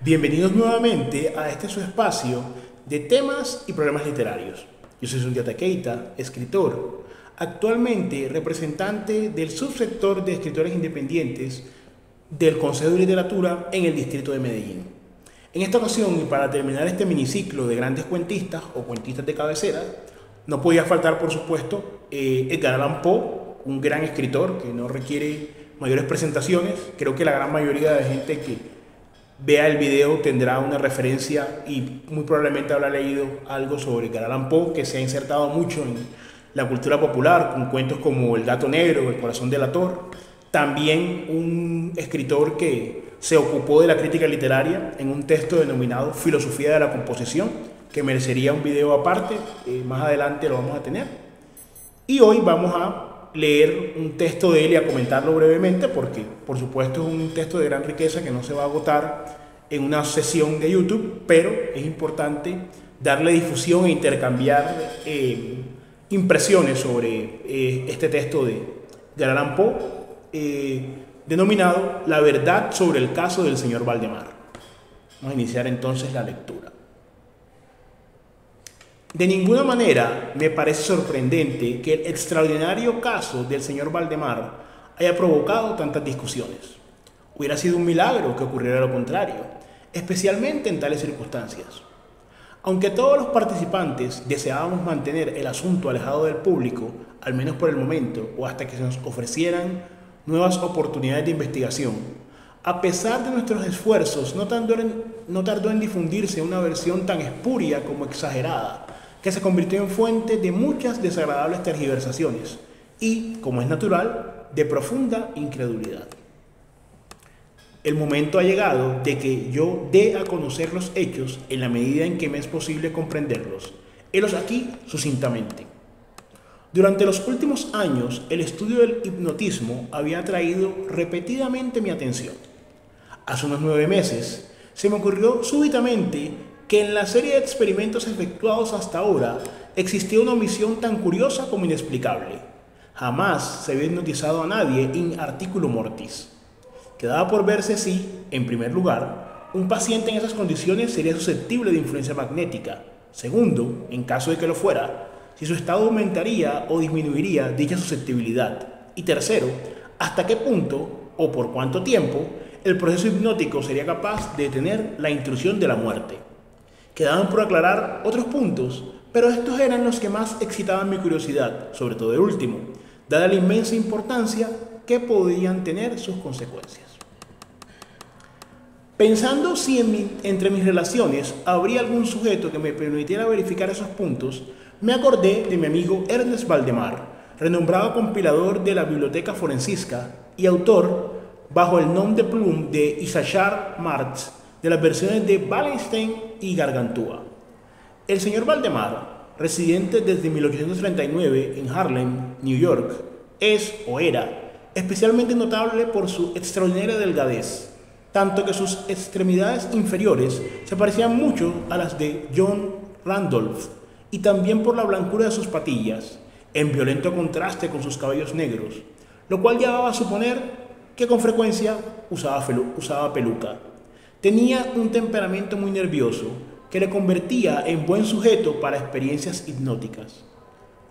Bienvenidos nuevamente a este su espacio de temas y problemas literarios. Yo soy Sundiata Keita, escritor, actualmente representante del subsector de escritores independientes del Consejo de Literatura en el distrito de Medellín. En esta ocasión, y para terminar este miniciclo de grandes cuentistas o cuentistas de cabecera, no podía faltar, por supuesto, Edgar Allan Poe, un gran escritor que no requiere mayores presentaciones. Creo que la gran mayoría de gente que vea el video tendrá una referencia y muy probablemente habrá leído algo sobre Edgar Allan Poe, que se ha insertado mucho en la cultura popular con cuentos como El gato negro o El corazón delator. También un escritor que se ocupó de la crítica literaria en un texto denominado Filosofía de la composición, que merecería un video aparte. Más adelante lo vamos a tener. Y hoy vamos a leer un texto de él y a comentarlo brevemente porque, por supuesto, es un texto de gran riqueza que no se va a agotar en una sesión de YouTube, pero es importante darle difusión e intercambiar impresiones sobre este texto de Edgar Allan Poe, denominado La verdad sobre el caso del señor Valdemar. Vamos a iniciar entonces la lectura. De ninguna manera me parece sorprendente que el extraordinario caso del señor Valdemar haya provocado tantas discusiones. Hubiera sido un milagro que ocurriera lo contrario, especialmente en tales circunstancias. Aunque todos los participantes deseábamos mantener el asunto alejado del público, al menos por el momento, o hasta que se nos ofrecieran nuevas oportunidades de investigación, a pesar de nuestros esfuerzos, no tardó en difundirse una versión tan espuria como exagerada, que se convirtió en fuente de muchas desagradables tergiversaciones y, como es natural, de profunda incredulidad. El momento ha llegado de que yo dé a conocer los hechos en la medida en que me es posible comprenderlos. Helos aquí sucintamente. Durante los últimos años, el estudio del hipnotismo había atraído repetidamente mi atención. Hace unos 9 meses, se me ocurrió súbitamente que en la serie de experimentos efectuados hasta ahora existía una omisión tan curiosa como inexplicable. Jamás se había hipnotizado a nadie in articulo mortis. Quedaba por verse si, en primer lugar, un paciente en esas condiciones sería susceptible de influencia magnética. Segundo, en caso de que lo fuera, si su estado aumentaría o disminuiría dicha susceptibilidad. Y tercero, hasta qué punto o por cuánto tiempo el proceso hipnótico sería capaz de detener la intrusión de la muerte. Quedaban por aclarar otros puntos, pero estos eran los que más excitaban mi curiosidad, sobre todo el último, dada la inmensa importancia que podían tener sus consecuencias. Pensando si entre mis relaciones habría algún sujeto que me permitiera verificar esos puntos, me acordé de mi amigo Ernest Valdemar, renombrado compilador de la Biblioteca Forensisca y autor, bajo el nom de plume de Issachar Marx, de las versiones de Wallenstein y Gargantúa. El señor Valdemar, residente desde 1839 en Harlem, New York, es o era especialmente notable por su extraordinaria delgadez, tanto que sus extremidades inferiores se parecían mucho a las de John Randolph, y también por la blancura de sus patillas, en violento contraste con sus cabellos negros, lo cual llevaba a suponer que con frecuencia usaba peluca. Tenía un temperamento muy nervioso que le convertía en buen sujeto para experiencias hipnóticas.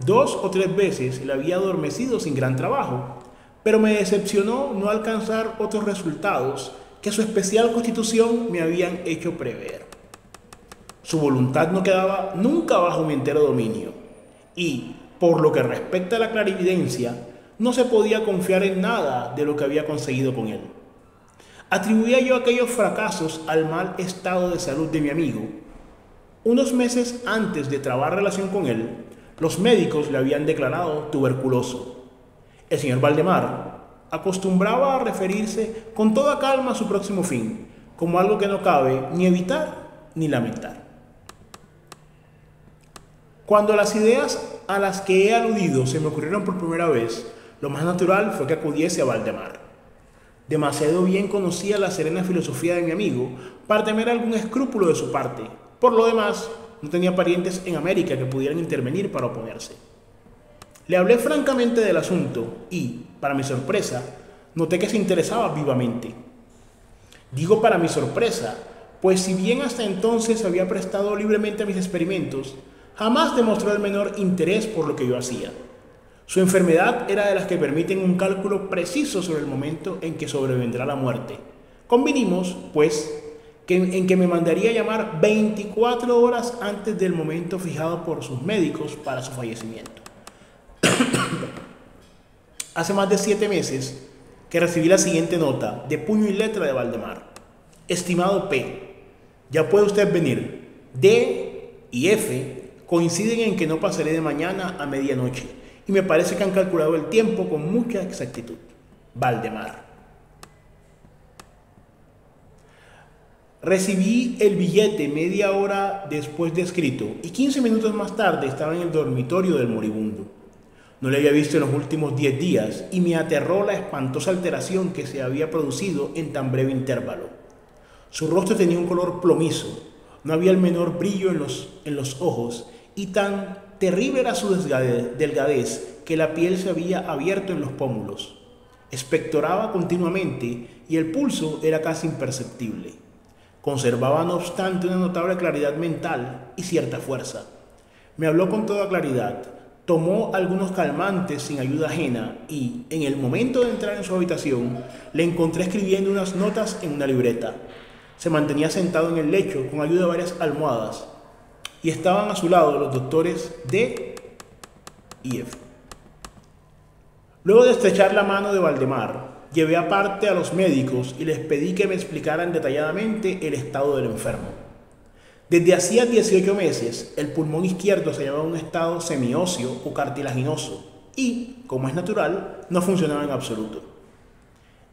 2 o 3 veces le había adormecido sin gran trabajo, pero me decepcionó no alcanzar otros resultados que su especial constitución me habían hecho prever. Su voluntad no quedaba nunca bajo mi entero dominio, y, por lo que respecta a la clarividencia, no se podía confiar en nada de lo que había conseguido con él. Atribuía yo aquellos fracasos al mal estado de salud de mi amigo. Unos meses antes de trabar relación con él, los médicos le habían declarado tuberculoso. El señor Valdemar acostumbraba a referirse con toda calma a su próximo fin, como algo que no cabe ni evitar ni lamentar. Cuando las ideas a las que he aludido se me ocurrieron por primera vez, lo más natural fue que acudiese a Valdemar. Demasiado bien conocía la serena filosofía de mi amigo para temer algún escrúpulo de su parte. Por lo demás, no tenía parientes en América que pudieran intervenir para oponerse. Le hablé francamente del asunto y, para mi sorpresa, noté que se interesaba vivamente. Digo para mi sorpresa, pues si bien hasta entonces había prestado libremente a mis experimentos, jamás demostró el menor interés por lo que yo hacía. Su enfermedad era de las que permiten un cálculo preciso sobre el momento en que sobrevendrá la muerte. Convinimos, pues, en que me mandaría llamar 24 horas antes del momento fijado por sus médicos para su fallecimiento. Hace más de 7 meses que recibí la siguiente nota de puño y letra de Valdemar. Estimado P, ya puede usted venir. D y F coinciden en que no pasaré de mañana a medianoche y me parece que han calculado el tiempo con mucha exactitud. Valdemar. Recibí el billete media hora después de escrito y 15 minutos más tarde estaba en el dormitorio del moribundo. No le había visto en los últimos 10 días y me aterró la espantosa alteración que se había producido en tan breve intervalo. Su rostro tenía un color plomizo, no había el menor brillo en los ojos y tan terrible era su delgadez que la piel se había abierto en los pómulos. Expectoraba continuamente y el pulso era casi imperceptible. Conservaba no obstante una notable claridad mental y cierta fuerza. Me habló con toda claridad, tomó algunos calmantes sin ayuda ajena y, en el momento de entrar en su habitación, le encontré escribiendo unas notas en una libreta. Se mantenía sentado en el lecho con ayuda de varias almohadas y estaban a su lado los doctores D y F. Luego de estrechar la mano de Valdemar, llevé aparte a los médicos y les pedí que me explicaran detalladamente el estado del enfermo. Desde hacía 18 meses, el pulmón izquierdo se hallaba en un estado semióseo o cartilaginoso y, como es natural, no funcionaba en absoluto.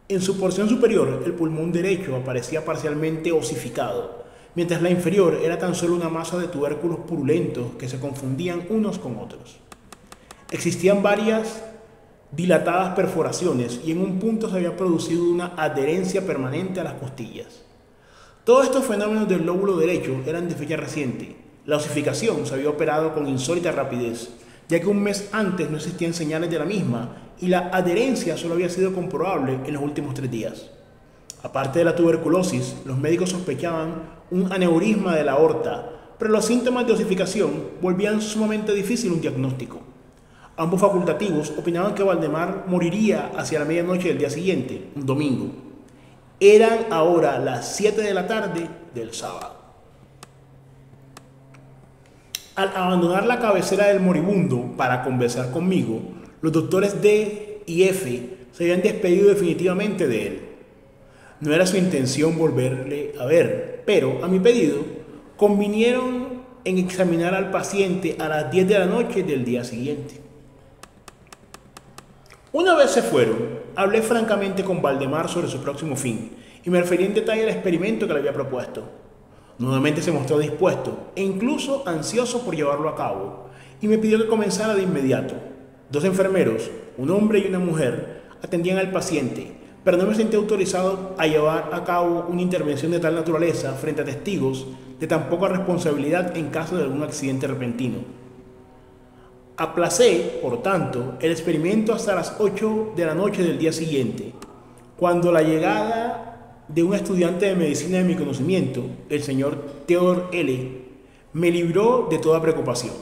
En su porción superior, el pulmón derecho aparecía parcialmente osificado, mientras la inferior era tan solo una masa de tubérculos purulentos que se confundían unos con otros. Existían varias dilatadas perforaciones y en un punto se había producido una adherencia permanente a las costillas. Todos estos fenómenos del lóbulo derecho eran de fecha reciente. La osificación se había operado con insólita rapidez, ya que un mes antes no existían señales de la misma y la adherencia solo había sido comprobable en los últimos 3 días. Aparte de la tuberculosis, los médicos sospechaban un aneurisma de la aorta, pero los síntomas de osificación volvían sumamente difícil un diagnóstico. Ambos facultativos opinaban que Valdemar moriría hacia la medianoche del día siguiente, un domingo. Eran ahora las 7 de la tarde del sábado. Al abandonar la cabecera del moribundo para conversar conmigo, los doctores D y F se habían despedido definitivamente de él. No era su intención volverle a ver, pero a mi pedido convinieron en examinar al paciente a las 10 de la noche del día siguiente. Una vez se fueron, hablé francamente con Valdemar sobre su próximo fin y me referí en detalle al experimento que le había propuesto. Nuevamente se mostró dispuesto e incluso ansioso por llevarlo a cabo y me pidió que comenzara de inmediato. 2 enfermeros, un hombre y una mujer, atendían al paciente, pero no me sentí autorizado a llevar a cabo una intervención de tal naturaleza frente a testigos de tan poca responsabilidad en caso de algún accidente repentino. Aplacé, por tanto, el experimento hasta las 8 de la noche del día siguiente, cuando la llegada de un estudiante de medicina de mi conocimiento, el señor Theodore L., me libró de toda preocupación.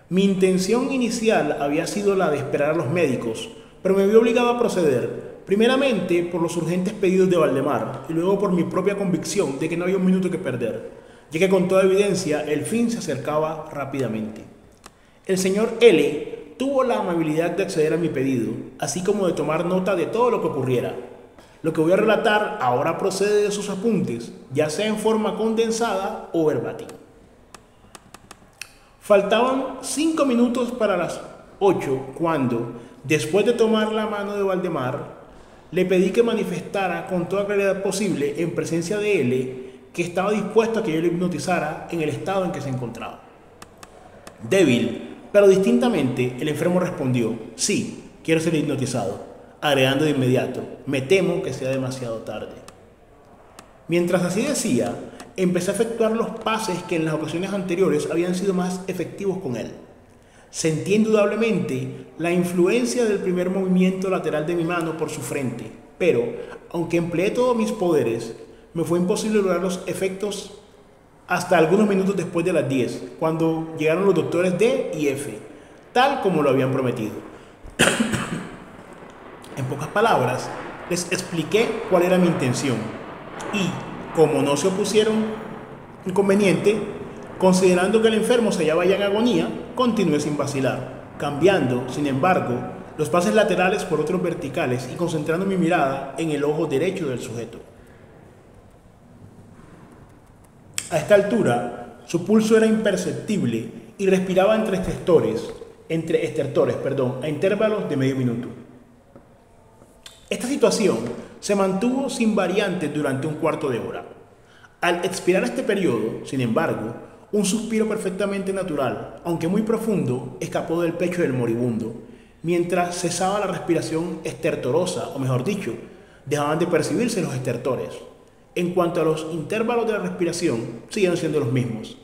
Mi intención inicial había sido la de esperar a los médicos, pero me vi obligado a proceder, primeramente por los urgentes pedidos de Valdemar y luego por mi propia convicción de que no había un minuto que perder, ya que con toda evidencia el fin se acercaba rápidamente. El señor L. tuvo la amabilidad de acceder a mi pedido, así como de tomar nota de todo lo que ocurriera. Lo que voy a relatar ahora procede de sus apuntes, ya sea en forma condensada o verbatim. Faltaban 5 minutos para las 8 cuando, después de tomar la mano de Valdemar, le pedí que manifestara con toda claridad posible, en presencia de L., que estaba dispuesto a que yo lo hipnotizara en el estado en que se encontraba. Débil, pero distintamente, el enfermo respondió: sí, quiero ser hipnotizado, agregando de inmediato: me temo que sea demasiado tarde. Mientras así decía, empecé a efectuar los pases que en las ocasiones anteriores habían sido más efectivos con él. Sentí indudablemente la influencia del primer movimiento lateral de mi mano por su frente, pero, aunque empleé todos mis poderes, me fue imposible lograr los efectos hasta algunos minutos después de las 10, cuando llegaron los doctores D y F, tal como lo habían prometido. En pocas palabras, les expliqué cuál era mi intención y, como no se opusieron inconveniente, considerando que el enfermo se hallaba ya en agonía, continué sin vacilar, cambiando, sin embargo, los pases laterales por otros verticales y concentrando mi mirada en el ojo derecho del sujeto. A esta altura, su pulso era imperceptible y respiraba entre estertores, a intervalos de medio minuto. Esta situación se mantuvo sin variantes durante un cuarto de hora. Al expirar este periodo, sin embargo, un suspiro perfectamente natural, aunque muy profundo, escapó del pecho del moribundo, mientras cesaba la respiración estertorosa, o mejor dicho, dejaban de percibirse los estertores. En cuanto a los intervalos de la respiración, siguen siendo los mismos.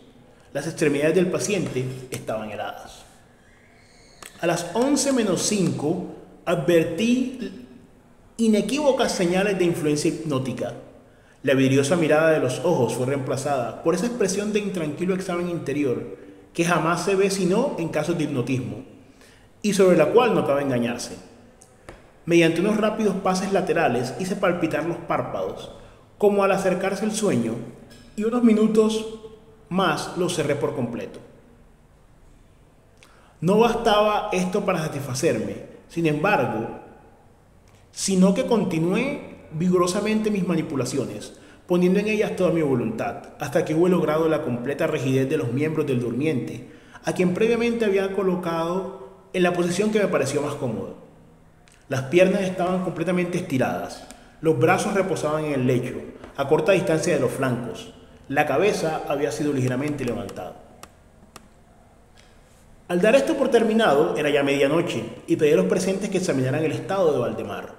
Las extremidades del paciente estaban heladas. A las 11 menos 5 advertí inequívocas señales de influencia hipnótica. La vidriosa mirada de los ojos fue reemplazada por esa expresión de intranquilo examen interior que jamás se ve sino en casos de hipnotismo y sobre la cual no cabe engañarse. Mediante unos rápidos pases laterales hice palpitar los párpados, como al acercarse el sueño, y unos minutos más los cerré por completo. No bastaba esto para satisfacerme, sin embargo, sino que continué vigorosamente mis manipulaciones, poniendo en ellas toda mi voluntad, hasta que hube logrado la completa rigidez de los miembros del durmiente, a quien previamente había colocado en la posición que me pareció más cómoda. Las piernas estaban completamente estiradas, los brazos reposaban en el lecho, a corta distancia de los flancos. La cabeza había sido ligeramente levantada. Al dar esto por terminado, era ya medianoche, y pedí a los presentes que examinaran el estado de Valdemar.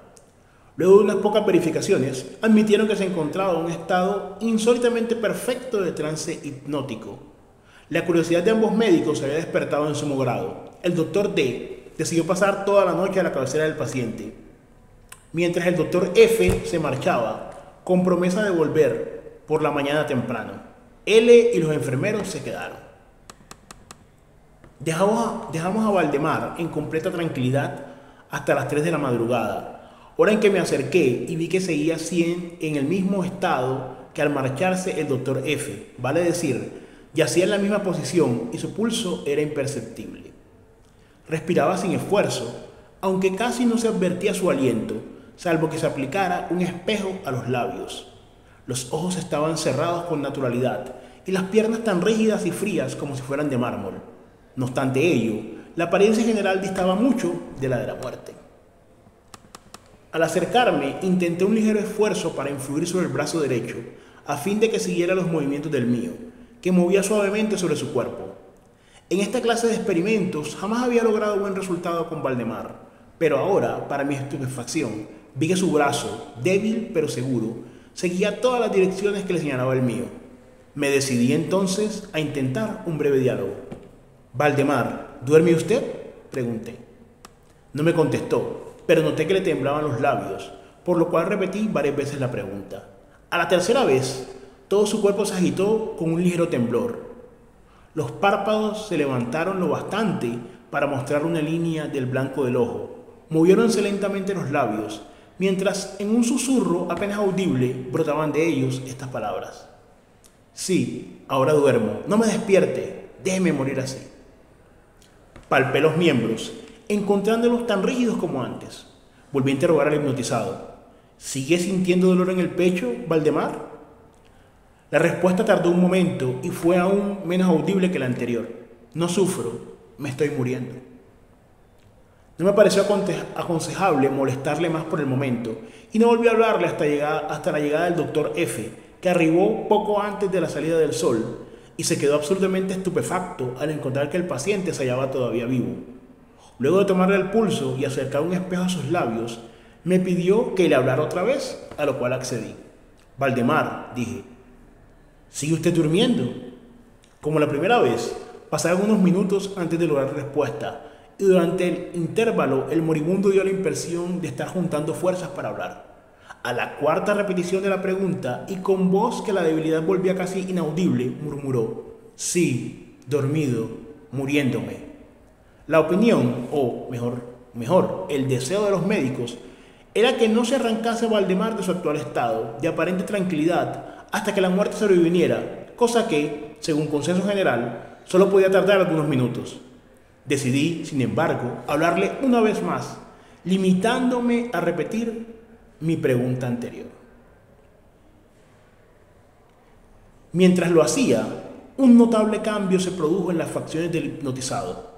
Luego de unas pocas verificaciones, admitieron que se encontraba en un estado insólitamente perfecto de trance hipnótico. La curiosidad de ambos médicos se había despertado en sumo grado. El doctor D decidió pasar toda la noche a la cabecera del paciente, mientras el doctor F se marchaba, con promesa de volver por la mañana temprano. L y los enfermeros se quedaron. Dejamos a Valdemar en completa tranquilidad hasta las 3 de la madrugada, hora en que me acerqué y vi que seguía en el mismo estado que al marcharse el doctor F, vale decir, yacía en la misma posición y su pulso era imperceptible. Respiraba sin esfuerzo, aunque casi no se advertía su aliento, salvo que se aplicara un espejo a los labios. Los ojos estaban cerrados con naturalidad y las piernas tan rígidas y frías como si fueran de mármol. No obstante ello, la apariencia general distaba mucho de la muerte. Al acercarme, intenté un ligero esfuerzo para influir sobre el brazo derecho, a fin de que siguiera los movimientos del mío, que movía suavemente sobre su cuerpo. En esta clase de experimentos jamás había logrado buen resultado con Valdemar, pero ahora, para mi estupefacción, vi que su brazo, débil pero seguro, seguía todas las direcciones que le señalaba el mío. Me decidí entonces a intentar un breve diálogo. «Valdemar, ¿duerme usted?», pregunté. No me contestó, pero noté que le temblaban los labios, por lo cual repetí varias veces la pregunta. A la tercera vez, todo su cuerpo se agitó con un ligero temblor. Los párpados se levantaron lo bastante para mostrar una línea del blanco del ojo. Moviéronse lentamente los labios, mientras en un susurro apenas audible brotaban de ellos estas palabras. «Sí, ahora duermo. No me despierte. Déjeme morir así». Palpé los miembros, encontrándolos tan rígidos como antes. Volví a interrogar al hipnotizado. «¿Sigue sintiendo dolor en el pecho, Valdemar?». La respuesta tardó un momento y fue aún menos audible que la anterior. «No sufro, me estoy muriendo». No me pareció aconsejable molestarle más por el momento y no volví a hablarle hasta la llegada del doctor F, que arribó poco antes de la salida del sol y se quedó absolutamente estupefacto al encontrar que el paciente se hallaba todavía vivo. Luego de tomarle el pulso y acercar un espejo a sus labios, me pidió que le hablara otra vez, a lo cual accedí. «Valdemar», dije, «¿sigue usted durmiendo?». Como la primera vez, pasaron unos minutos antes de lograr respuesta, y durante el intervalo el moribundo dio la impresión de estar juntando fuerzas para hablar. A la cuarta repetición de la pregunta y con voz que la debilidad volvía casi inaudible, murmuró: sí, dormido, muriéndome. La opinión, o mejor, el deseo de los médicos, era que no se arrancase Valdemar de su actual estado de aparente tranquilidad hasta que la muerte sobreviniera, cosa que, según consenso general, solo podía tardar algunos minutos. Decidí, sin embargo, hablarle una vez más, limitándome a repetir mi pregunta anterior. Mientras lo hacía, un notable cambio se produjo en las facciones del hipnotizado.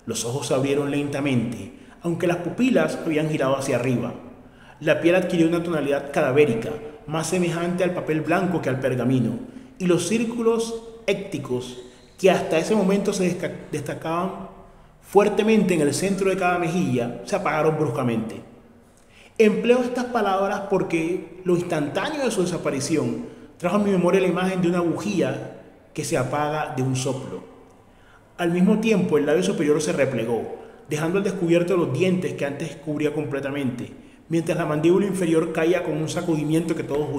Los ojos se abrieron lentamente, aunque las pupilas habían girado hacia arriba. La piel adquirió una tonalidad cadavérica, más semejante al papel blanco que al pergamino, y los círculos écticos que hasta ese momento se destacaban fuertemente en el centro de cada mejilla se apagaron bruscamente. Empleo estas palabras porque lo instantáneo de su desaparición trajo a mi memoria la imagen de una bujía que se apaga de un soplo. Al mismo tiempo, el labio superior se replegó, dejando al descubierto los dientes que antes cubría completamente, mientras la mandíbula inferior caía con un sacudimiento que todos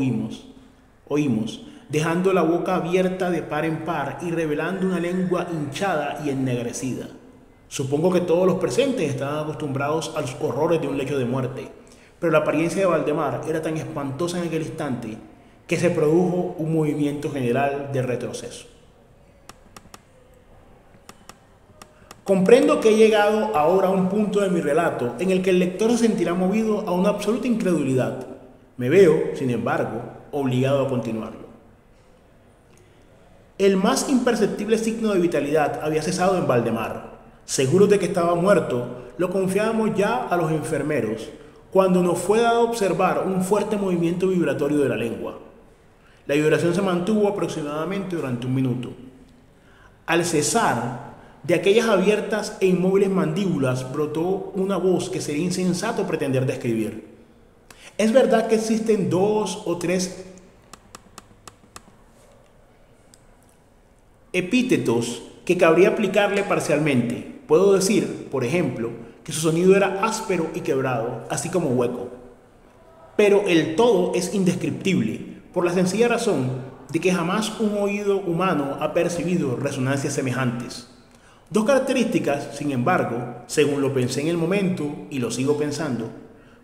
oímos, dejando la boca abierta de par en par y revelando una lengua hinchada y ennegrecida. Supongo que todos los presentes estaban acostumbrados a los horrores de un lecho de muerte, pero la apariencia de Valdemar era tan espantosa en aquel instante que se produjo un movimiento general de retroceso. Comprendo que he llegado ahora a un punto de mi relato en el que el lector se sentirá movido a una absoluta incredulidad. Me veo, sin embargo, obligado a continuarlo. El más imperceptible signo de vitalidad había cesado en Valdemar. Seguros de que estaba muerto, lo confiábamos ya a los enfermeros, cuando nos fue dado observar un fuerte movimiento vibratorio de la lengua. La vibración se mantuvo aproximadamente durante un minuto. Al cesar, de aquellas abiertas e inmóviles mandíbulas brotó una voz que sería insensato pretender describir. Es verdad que existen 2 o 3 epítetos que cabría aplicarle parcialmente. Puedo decir, por ejemplo, que su sonido era áspero y quebrado, así como hueco. Pero el todo es indescriptible, por la sencilla razón de que jamás un oído humano ha percibido resonancias semejantes. 2 características, sin embargo, según lo pensé en el momento y lo sigo pensando,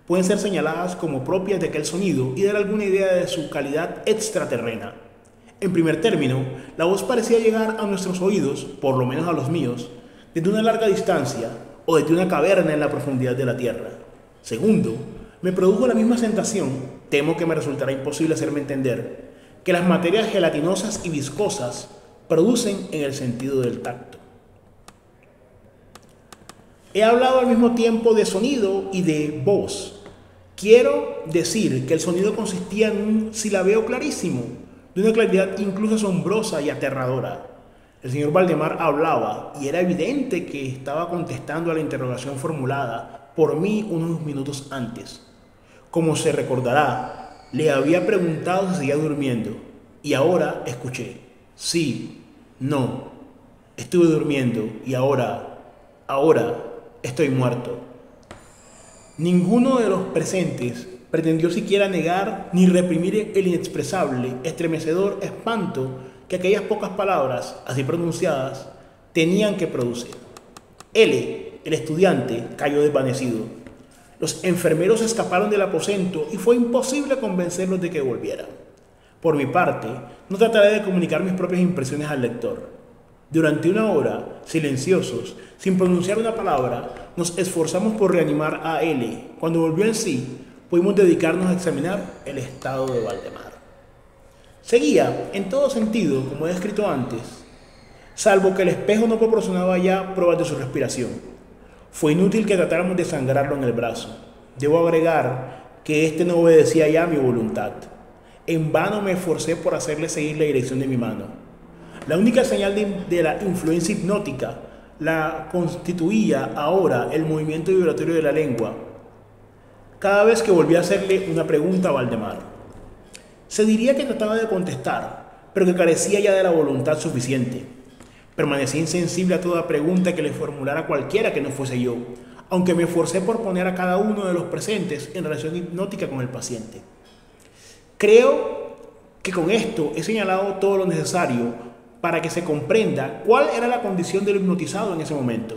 pueden ser señaladas como propias de aquel sonido y dar alguna idea de su calidad extraterrena. En primer término, la voz parecía llegar a nuestros oídos, por lo menos a los míos, desde una larga distancia o desde una caverna en la profundidad de la tierra. Segundo, me produjo la misma sensación, temo que me resultará imposible hacerme entender, que las materias gelatinosas y viscosas producen en el sentido del tacto. He hablado al mismo tiempo de sonido y de voz. Quiero decir que el sonido consistía en un silabeo clarísimo, de una claridad incluso asombrosa y aterradora. El señor Valdemar hablaba y era evidente que estaba contestando a la interrogación formulada por mí unos minutos antes. Como se recordará, le había preguntado si seguía durmiendo y ahora escuché: sí, no, estuve durmiendo y ahora estoy muerto. Ninguno de los presentes pretendió siquiera negar ni reprimir el inexpresable, estremecedor espanto que aquellas pocas palabras, así pronunciadas, tenían que producir. L, el estudiante, cayó desvanecido. Los enfermeros escaparon del aposento y fue imposible convencerlos de que volvieran. Por mi parte, no trataré de comunicar mis propias impresiones al lector. Durante una hora, silenciosos, sin pronunciar una palabra, nos esforzamos por reanimar a L. Cuando volvió en sí, pudimos dedicarnos a examinar el estado de Valdemar. Seguía, en todo sentido, como he descrito antes, salvo que el espejo no proporcionaba ya pruebas de su respiración. Fue inútil que tratáramos de sangrarlo en el brazo. Debo agregar que este no obedecía ya a mi voluntad. En vano me esforcé por hacerle seguir la dirección de mi mano. La única señal de la influencia hipnótica la constituía ahora el movimiento vibratorio de la lengua, cada vez que volvía a hacerle una pregunta a Valdemar. Se diría que trataba de contestar, pero que carecía ya de la voluntad suficiente. Permanecí insensible a toda pregunta que le formulara cualquiera que no fuese yo, aunque me esforcé por poner a cada uno de los presentes en relación hipnótica con el paciente. Creo que con esto he señalado todo lo necesario para que se comprenda cuál era la condición del hipnotizado en ese momento.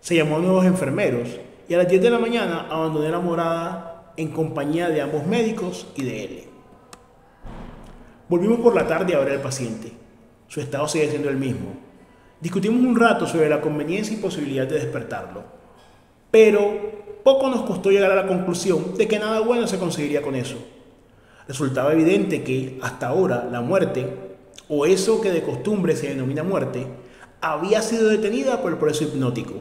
Se llamó a nuevos enfermeros y a las 10 de la mañana abandoné la morada en compañía de ambos médicos y de él. Volvimos por la tarde a ver al paciente. Su estado sigue siendo el mismo. Discutimos un rato sobre la conveniencia y posibilidad de despertarlo, pero poco nos costó llegar a la conclusión de que nada bueno se conseguiría con eso. Resultaba evidente que, hasta ahora, la muerte, o eso que de costumbre se denomina muerte, había sido detenida por el proceso hipnótico.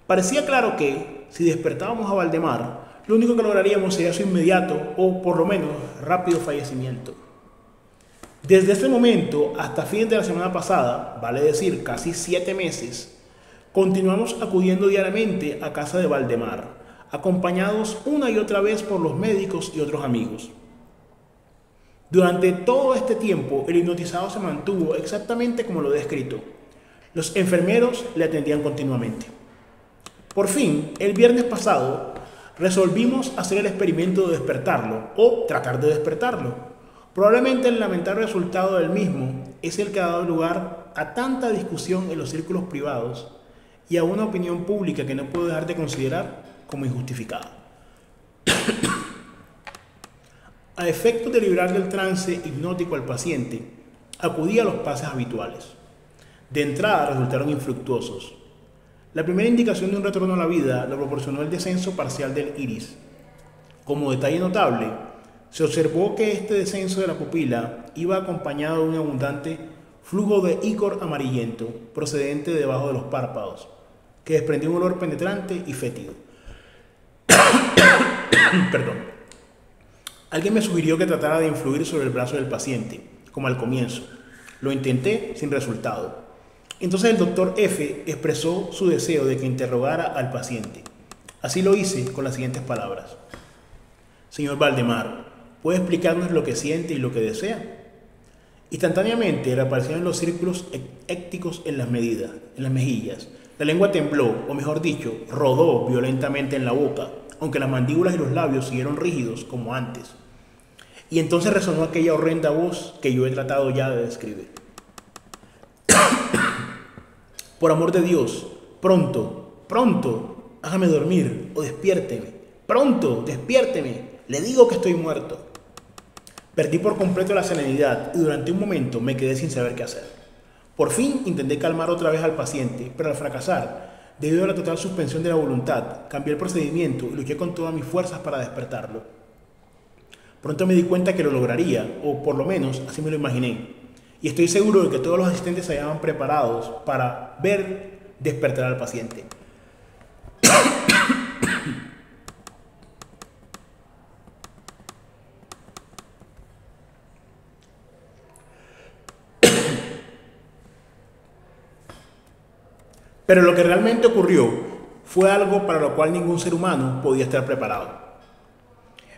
Parecía claro que, si despertábamos a Valdemar, lo único que lograríamos sería su inmediato, o por lo menos rápido fallecimiento. Desde ese momento hasta fines de la semana pasada, vale decir casi 7 meses, continuamos acudiendo diariamente a casa de Valdemar, acompañados una y otra vez por los médicos y otros amigos. Durante todo este tiempo, el hipnotizado se mantuvo exactamente como lo he descrito. Los enfermeros le atendían continuamente. Por fin, el viernes pasado, resolvimos hacer el experimento de despertarlo, o tratar de despertarlo. Probablemente el lamentable resultado del mismo es el que ha dado lugar a tanta discusión en los círculos privados y a una opinión pública que no puedo dejar de considerar como injustificada. A efectos de librar del trance hipnótico al paciente, acudí a los pases habituales. De entrada resultaron infructuosos. La primera indicación de un retorno a la vida lo proporcionó el descenso parcial del iris. Como detalle notable, se observó que este descenso de la pupila iba acompañado de un abundante flujo de ícor amarillento procedente de debajo de los párpados, que desprendía un olor penetrante y fétido. Perdón. Alguien me sugirió que tratara de influir sobre el brazo del paciente, como al comienzo. Lo intenté sin resultado. Entonces el doctor F. expresó su deseo de que interrogara al paciente. Así lo hice con las siguientes palabras. Señor Valdemar, ¿puede explicarnos lo que siente y lo que desea? Instantáneamente reaparecieron los círculos écticos en las mejillas. La lengua tembló, o mejor dicho, rodó violentamente en la boca, aunque las mandíbulas y los labios siguieron rígidos como antes. Y entonces resonó aquella horrenda voz que yo he tratado ya de describir. Por amor de Dios, pronto, pronto, hágame dormir o despiérteme. Pronto, despiérteme, le digo que estoy muerto. Perdí por completo la serenidad y durante un momento me quedé sin saber qué hacer. Por fin intenté calmar otra vez al paciente, pero al fracasar, debido a la total suspensión de la voluntad, cambié el procedimiento y luché con todas mis fuerzas para despertarlo. Pronto me di cuenta que lo lograría, o por lo menos así me lo imaginé. Y estoy seguro de que todos los asistentes se hallaban preparados para ver despertar al paciente. Pero lo que realmente ocurrió fue algo para lo cual ningún ser humano podía estar preparado.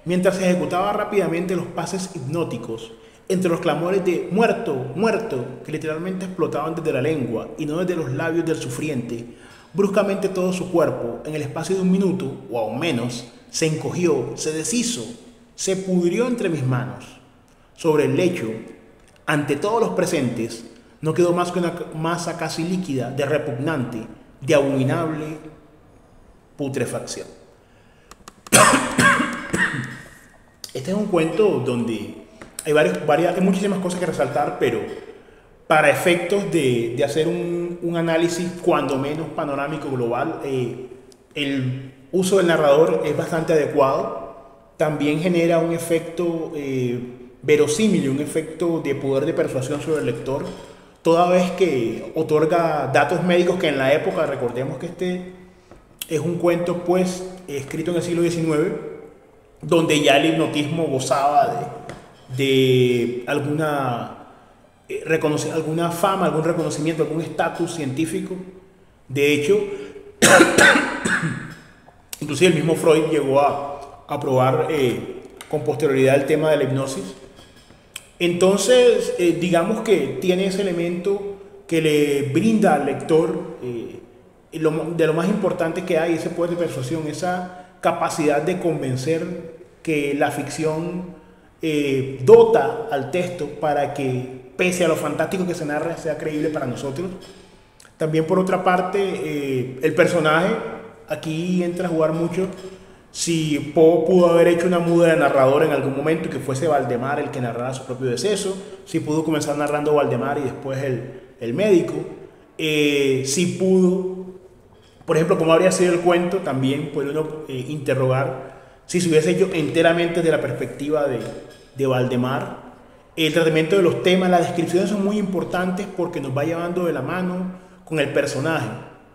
Mientras se ejecutaba rápidamente los pases hipnóticos, entre los clamores de muerto, muerto, que literalmente explotaban desde la lengua y no desde los labios del sufriente, bruscamente todo su cuerpo, en el espacio de un minuto, o aún menos, se encogió, se deshizo, se pudrió entre mis manos. Sobre el lecho, ante todos los presentes, no quedó más que una masa casi líquida de repugnante, de abominable putrefacción. Este es un cuento donde hay muchísimas cosas que resaltar, pero para efectos de hacer un análisis cuando menos panorámico global, el uso del narrador es bastante adecuado. También genera un efecto verosímil, un efecto de poder de persuasión sobre el lector, toda vez que otorga datos médicos que en la época, recordemos que este es un cuento pues escrito en el siglo XIX, donde ya el hipnotismo gozaba de alguna fama, algún reconocimiento, algún estatus científico. De hecho, inclusive el mismo Freud llegó a probar con posterioridad el tema de la hipnosis. Entonces, digamos que tiene ese elemento que le brinda al lector de lo más importante que hay, ese poder de persuasión, esa capacidad de convencer que la ficción dota al texto para que, pese a lo fantástico que se narra, sea creíble para nosotros. También, por otra parte, el personaje aquí entra a jugar mucho. Si Poe pudo haber hecho una muda de narrador en algún momento y que fuese Valdemar el que narrara su propio deceso, si pudo comenzar narrando Valdemar y después el médico, si pudo, por ejemplo, cómo habría sido el cuento, también puede uno interrogar si se hubiese hecho enteramente desde la perspectiva de Valdemar. El tratamiento de los temas, las descripciones son muy importantes porque nos va llevando de la mano con el personaje.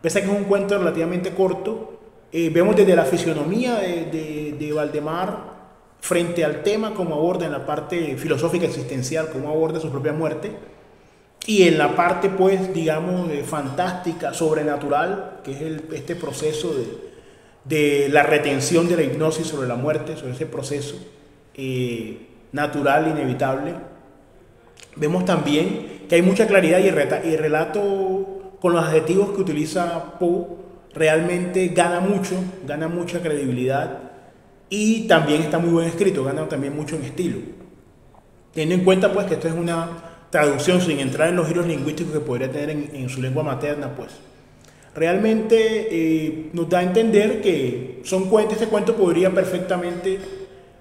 Pese a que es un cuento relativamente corto, vemos desde la fisionomía de Valdemar frente al tema, cómo aborda en la parte filosófica existencial, cómo aborda su propia muerte, y en la parte, pues, digamos, fantástica, sobrenatural, que es este proceso de la retención de la hipnosis sobre la muerte, sobre ese proceso natural, inevitable. Vemos también que hay mucha claridad y el relato con los adjetivos que utiliza Poe realmente gana mucha credibilidad y también está muy buen escrito, gana también mucho en estilo. Teniendo en cuenta, pues, que esto es una traducción sin entrar en los giros lingüísticos que podría tener en su lengua materna, pues realmente nos da a entender que este cuento podría perfectamente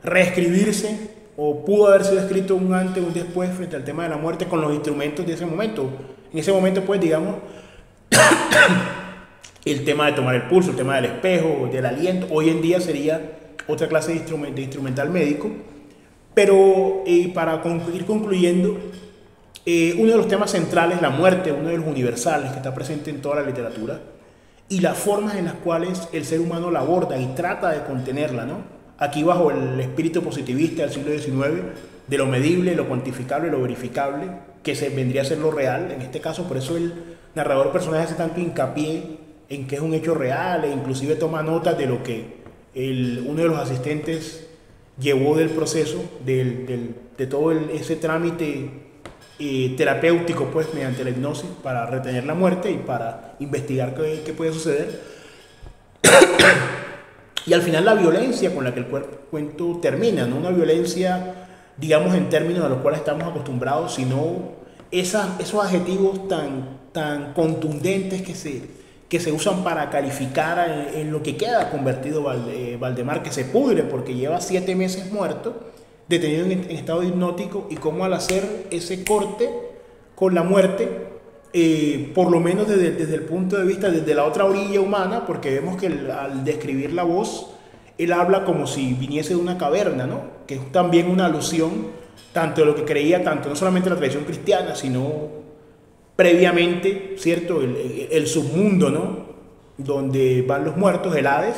reescribirse o pudo haber sido escrito un antes o un después frente al tema de la muerte con los instrumentos de ese momento. En ese momento, pues, digamos, el tema de tomar el pulso, el tema del espejo, del aliento, hoy en día sería otra clase de instrumental médico. Pero para ir concluyendo, uno de los temas centrales, la muerte, uno de los universales que está presente en toda la literatura, y las formas en las cuales el ser humano la aborda y trata de contenerla, ¿no? Aquí, bajo el espíritu positivista del siglo XIX, de lo medible, lo cuantificable, lo verificable, que vendría a ser lo real, en este caso. Por eso el narrador personaje hace tanto hincapié en que es un hecho real, e inclusive toma notas de lo que uno de los asistentes llevó del proceso, de todo ese trámite terapéutico, pues, mediante la hipnosis, para retener la muerte y para investigar qué puede suceder. Y al final la violencia con la que el cuento termina, no una violencia, digamos, en términos a los cuales estamos acostumbrados, sino esos adjetivos tan contundentes que se usan para calificar en lo que queda convertido Valdemar, que se pudre porque lleva 7 meses muerto, detenido en estado hipnótico, y cómo al hacer ese corte con la muerte, por lo menos desde el punto de vista, desde la otra orilla humana, porque vemos que al describir la voz, él habla como si viniese de una caverna, ¿no? Que es también una alusión tanto de lo que creía, tanto no solamente la tradición cristiana, sino previamente, ¿cierto? El submundo, ¿no? Donde van los muertos, el Hades.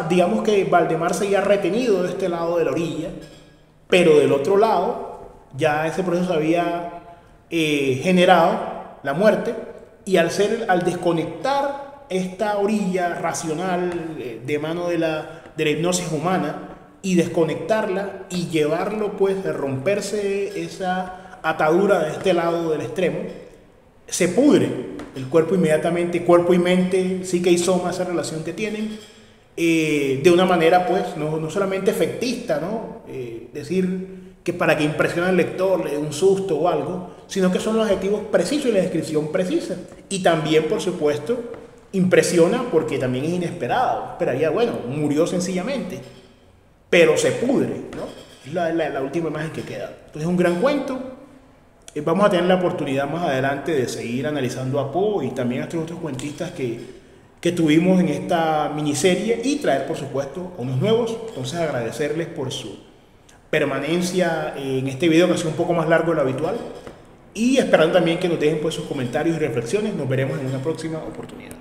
Digamos que Valdemar se había retenido de este lado de la orilla, pero del otro lado ya ese proceso había generado la muerte, y al desconectar esta orilla racional de mano de la hipnosis humana y desconectarla y llevarlo, pues, a romperse esa atadura de este lado del extremo, se pudre el cuerpo inmediatamente. Cuerpo y mente, psique y soma, esa relación que tienen, de una manera, pues, no solamente efectista, ¿no? Decir que para que impresione al lector, le dé un susto o algo, sino que son los adjetivos precisos y la descripción precisa. Y también, por supuesto, impresiona porque también es inesperado. Esperaría, bueno, murió sencillamente, pero se pudre, ¿no? Es la última imagen que queda. Entonces es un gran cuento. Vamos a tener la oportunidad más adelante de seguir analizando a Poe y también a estos otros cuentistas que tuvimos en esta miniserie, y traer, por supuesto, a unos nuevos. Entonces, agradecerles por su permanencia en este video, que ha sido un poco más largo de lo habitual, y esperando también que nos dejen, pues, sus comentarios y reflexiones. Nos veremos en una próxima oportunidad.